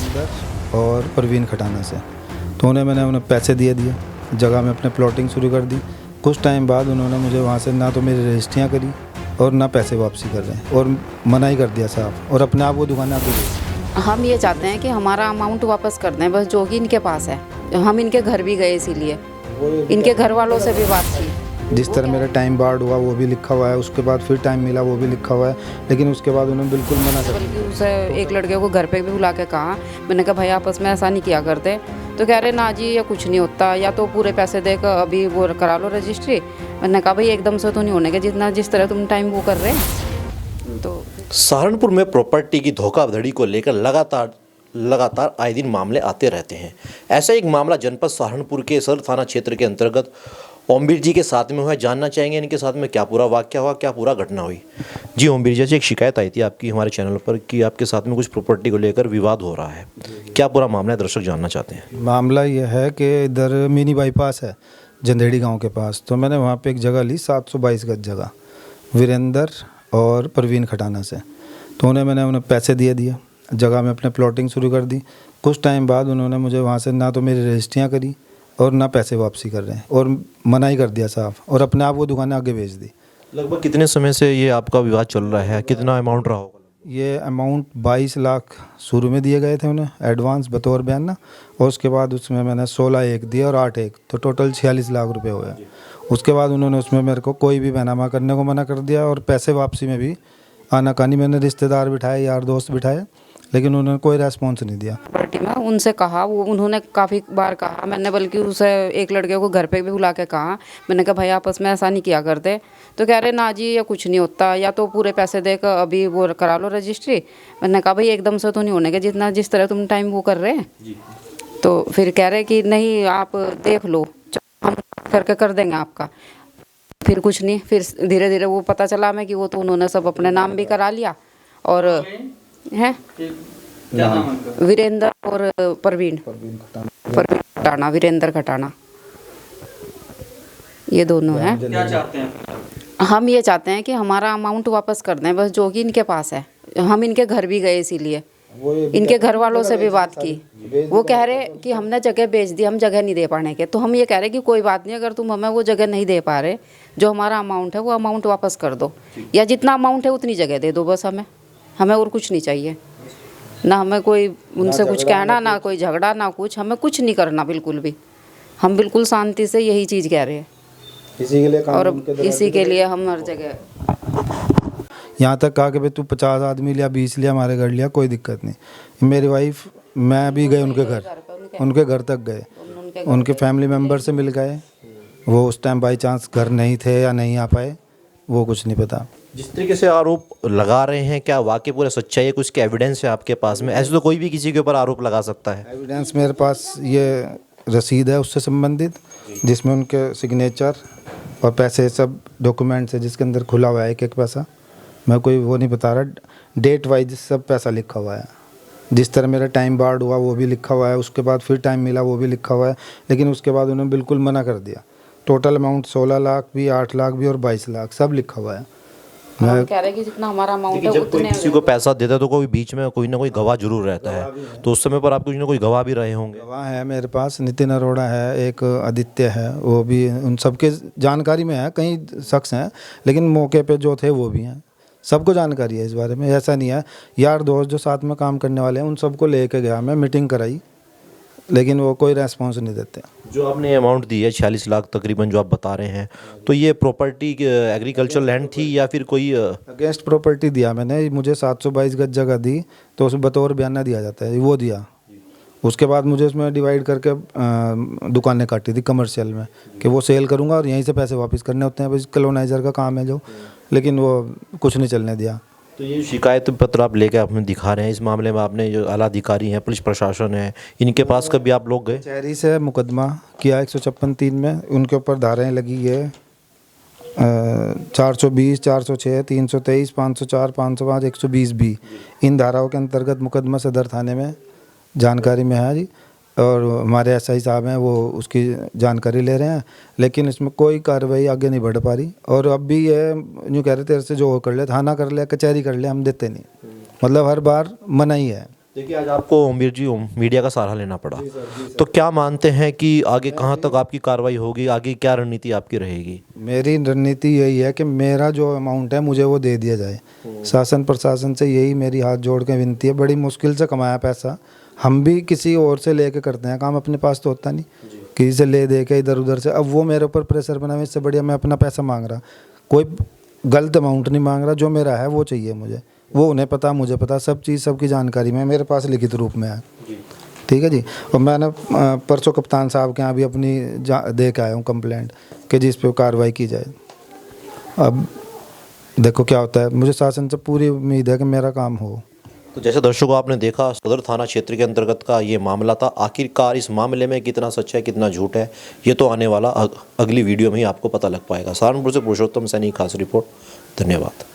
वीरेंद्र और परवीन खटाना से। तो मैंने पैसे दिए जगह में अपने प्लॉटिंग शुरू कर दी। कुछ टाइम बाद उन्होंने मुझे वहाँ से ना तो मेरी रजिस्ट्रियाँ करी और ना पैसे वापसी कर रहे हैं और मना ही कर दिया साहब, और अपने आप वो दुकान आगे गई। हम ये चाहते हैं कि हमारा अमाउंट वापस कर दें, बस जो कि इनके पास है। हम इनके घर भी गए, इसीलिए इनके घर वालों से भी बात की। जिस तरह मेरा टाइम बार्ड हुआ वो भी लिखा हुआ है, उसके बाद फिर टाइम मिला वो भी लिखा हुआ है, लेकिन उसके बाद उन्होंने बिल्कुल मना कर दिया। बल्कि उसे एक लड़के को घर पे भी बुला के कहा, मैंने कहा भाई आपस में ऐसा नहीं किया करते। तो कह रहे ना जी ये कुछ नहीं होता, या तो पूरे पैसे देकर अभी वो करा लो रजिस्ट्री। मैंने कहा भाई एकदम से तो नहीं होने के, जितना जिस तरह तुम टाइम वो कर रहे हैं। तो सहारनपुर में प्रॉपर्टी की धोखाधड़ी को लेकर लगातार आए दिन मामले आते रहते हैं। ऐसा एक मामला जनपद सहारनपुर के सर थाना क्षेत्र के अंतर्गत ओमवीर जी के साथ में हुआ है। जानना चाहेंगे इनके साथ में क्या पूरा वाकया हुआ, क्या पूरा घटना हुई। जी ओमवीर जी, एक शिकायत आई थी आपकी हमारे चैनल पर कि आपके साथ में कुछ प्रॉपर्टी को लेकर विवाद हो रहा है, क्या पूरा मामला है, दर्शक जानना चाहते हैं। मामला यह है कि इधर मिनी बाईपास है जंदेड़ी गांव के पास, तो मैंने वहाँ पे एक जगह ली 722 गज जगह वीरेंद्र और परवीन खटाना से। तो मैंने पैसे दिए जगह में अपने प्लॉटिंग शुरू कर दी। कुछ टाइम बाद उन्होंने मुझे वहाँ से ना तो मेरी रजिस्ट्रियाँ करी और ना पैसे वापसी कर रहे हैं और मना ही कर दिया साफ, और अपने आप वो दुकानें आगे बेच दी। लगभग कितने समय से ये आपका विवाद चल रहा है, कितना अमाउंट रहा होगा? ये अमाउंट 22 लाख शुरू में दिए गए थे उन्हें एडवांस बतौर बयाना, और उसके बाद उसमें मैंने 16 एक दिए और 8 एक, तो टोटल 46 लाख रुपए हुए। उसके बाद उन्होंने उसमें मेरे को कोई भी बैनामा करने को मना कर दिया, और पैसे वापसी में भी आनाकानी। मैंने रिश्तेदार बिठाए, यार दोस्त बिठाए, लेकिन उन्होंने कोई रेस्पॉन्स नहीं दिया। पार्टी में उनसे कहा, वो उन्होंने काफ़ी बार कहा, मैंने बल्कि उसे एक लड़के को घर पे भी बुला के कहा, मैंने कहा भाई आपस में ऐसा नहीं किया करते। तो कह रहे ना जी ये कुछ नहीं होता, या तो पूरे पैसे देकर अभी वो करा लो रजिस्ट्री। मैंने कहा भाई एकदम से तो नहीं होने के, जितना जिस तरह तुम टाइम वो कर रहे हैं। तो फिर कह रहे कि नहीं आप देख लो, हम करके कर देंगे आपका। फिर कुछ नहीं, फिर धीरे धीरे वो पता चला हमें कि वो तो उन्होंने सब अपने नाम भी करा लिया। और हैं वीरेंद्र और परवीन खटाना, वीरेंद्र खटाना, ये दोनों हैं। क्या चाहते हैं? हम ये चाहते हैं कि हमारा अमाउंट वापस कर दें, बस जो कि इनके पास है। हम इनके घर भी गए, इसीलिए इनके घर वालों से भी बात की। वो कह रहे कि हमने जगह बेच दी, हम जगह नहीं दे पाने के। तो हम ये कह रहे कि कोई बात नहीं, अगर तुम हमें वो जगह नहीं दे पा रहे, जो हमारा अमाउंट है वो अमाउंट वापस कर दो, या जितना अमाउंट है उतनी जगह दे दो, बस हमें और कुछ नहीं चाहिए। ना हमें कोई उनसे कुछ कहना, ना कोई झगड़ा, ना कुछ, हमें कुछ नहीं करना बिल्कुल भी। हम बिल्कुल शांति से यही चीज़ कह रहे हैं, इसी के लिए और इसी के लिए हम हर जगह। यहाँ तक कहा कि भाई तू 50 आदमी लिया, 20 लिया, हमारे घर लिया, कोई दिक्कत नहीं। मेरी वाइफ, मैं भी गए उनके घर तक गए, उनके फैमिली मेम्बर से मिल गए। वो उस टाइम बाई चांस घर नहीं थे या नहीं आ पाए, वो कुछ नहीं पता। जिस तरीके से आरोप लगा रहे हैं, क्या वाकई पूरा सच्चाई है, कुछ के एविडेंस है आपके पास में? ऐसे तो कोई भी किसी के ऊपर आरोप लगा सकता है। एविडेंस मेरे पास ये रसीद है उससे संबंधित, जिसमें उनके सिग्नेचर और पैसे सब डॉक्यूमेंट्स है, जिसके अंदर खुला हुआ है एक एक पैसा। मैं कोई वो नहीं बता रहा, डेट वाइज सब पैसा लिखा हुआ है। जिस तरह मेरा टाइम बार्ड हुआ वो भी लिखा हुआ है, उसके बाद फिर टाइम मिला वो भी लिखा हुआ है, लेकिन उसके बाद उन्होंने बिल्कुल मना कर दिया। टोटल अमाउंट 16 लाख भी, 8 लाख भी और 22 लाख सब लिखा हुआ है। हम कह रहे हैं कि जितना हमारा अमाउंट है जब कोई उतने। किसी को पैसा देता है तो कोई बीच में कोई ना कोई गवाह जरूर रहता है, तो उस समय पर आप कुछ ना कोई गवाह भी रहे होंगे। गवाह है मेरे पास, नितिन अरोड़ा है, एक आदित्य है, वो भी उन सबके जानकारी में है। कई शख्स हैं, लेकिन मौके पे जो थे वो भी हैं, सबको जानकारी है इस बारे में। ऐसा नहीं है, यार दोस्त जो साथ में काम करने वाले हैं उन सबको लेके गया मैं, मीटिंग कराई, लेकिन वो कोई रेस्पॉन्स नहीं देते। जो आपने अमाउंट दी है 46 लाख तकरीबन जो आप बता रहे हैं, तो ये प्रॉपर्टी एग्रीकल्चर लैंड थी या फिर कोई अगेंस्ट प्रॉपर्टी दिया मैंने? मुझे 722 गज जगह दी, तो उसमें बतौर बयाना दिया जाता है, वो दिया। उसके बाद मुझे उसमें डिवाइड करके दुकानें काटी थी कमर्शियल में, कि वो सेल करूँगा और यहीं से पैसे वापस करने होते हैं, बस कॉलोनाइजर का काम है जो, लेकिन वो कुछ नहीं चलने दिया। तो ये शिकायत पत्र आप लेके आपने दिखा रहे हैं, इस मामले में आपने जो आला अधिकारी हैं, पुलिस प्रशासन है, इनके पास कभी आप लोग गए? कचहरी से मुकदमा किया 156(3) में, उनके ऊपर धाराएं लगी है 420, 406, 323, 504, 505, 120 भी। इन धाराओं के अंतर्गत मुकदमा सदर थाने में जानकारी में है जी, और हमारे एसआई साहब हैं वो उसकी जानकारी ले रहे हैं, लेकिन इसमें कोई कार्रवाई आगे नहीं बढ़ पा रही। और अब भी ये यूँ कह रहे थे से जो कर ले, थाना कर ले, कचहरी कर ले, हम देते नहीं, मतलब हर बार मना ही है। देखिए आज आपको ओमवीर जी मीडिया का सहारा लेना पड़ा, तो क्या मानते हैं कि आगे कहाँ तक आपकी कार्रवाई होगी, आगे क्या रणनीति आपकी रहेगी? मेरी रणनीति यही है कि मेरा जो अमाउंट है मुझे वो दे दिया जाए। शासन प्रशासन से यही मेरी हाथ जोड़ के विनती है। बड़ी मुश्किल से कमाया पैसा, हम भी किसी और से लेके करते हैं काम, अपने पास तो होता नहीं, किसी से ले दे के इधर उधर से। अब वो मेरे ऊपर प्रेशर बना, इससे बढ़िया मैं अपना पैसा मांग रहा, कोई गलत अमाउंट नहीं मांग रहा, जो मेरा है वो चाहिए मुझे। वो उन्हें पता, मुझे पता, सब चीज़ सबकी जानकारी में मेरे पास लिखित रूप में है। ठीक है जी। और मैंने परसों कप्तान साहब के यहाँ भी अपनी दे के आया हूँ कंप्लेंट कि जिस पे कार्रवाई की जाए। अब देखो क्या होता है, मुझे शासन से पूरी उम्मीद है कि मेरा काम हो। तो जैसे दर्शकों आपने देखा, सदर थाना क्षेत्र के अंतर्गत का ये मामला था। आखिरकार इस मामले में कितना सच है कितना झूठ है, ये तो आने वाला अगली वीडियो में ही आपको पता लग पाएगा। सहारनपुर से पुरुषोत्तम सैनी, खास रिपोर्ट। धन्यवाद।